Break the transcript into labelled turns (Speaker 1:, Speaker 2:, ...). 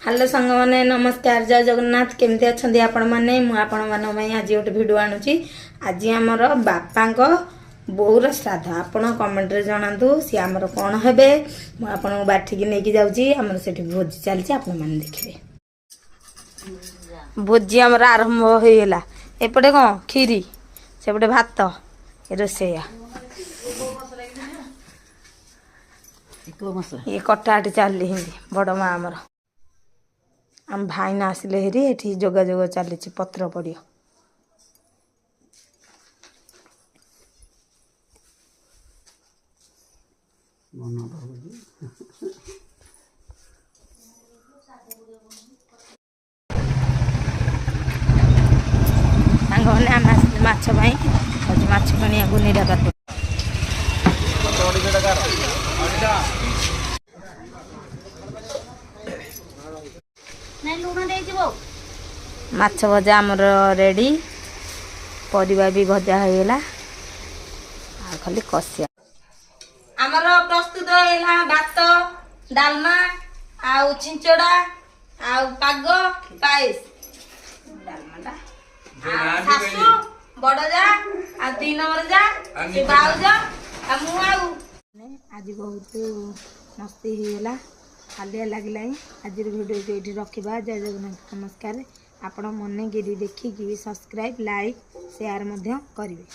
Speaker 1: Hello सांग मैंने नमस्कार जय जगन्नाथ केमती अच्छा आपण मैंने मुझे आज गोटे भिड आणुची आज आमर बापा बोर श्राद्ध आपण कमेंट रे जणातु सी आमर कौन हे मुझे बाठिकी नहीं जाऊँगी आमर से भोजी चलती आपण मैंने देखिए भोजी आमर आरंभ होगा एपटे कौन खीरी सेपटे भात रोसैया ये कटाटी चलली हिंदी बड़ माँ आमर आम भाईना आसिले हेरी एठी जोगाजोग चली पत्र पड़ियो सांग मैंने आम आस माछ माछ किणिया निरा पात्र माछ भजा आमर रेडी परिवा भी भजा होगा खाली कसिया आमर प्रस्तुत है भात डालमा आउ छिंचड़ा आउ पाग पायस डालमा शाशु बड़जा आ 3 नंबर जा से बाउजा आ मु आउ आज बहुत मस्ती होगा हालिया लगे आज वीडियो को ये रखा जय जगन्नाथ नमस्कार आपण मन गिरी देखिकी सब्सक्राइब लाइक शेयर करेंगे।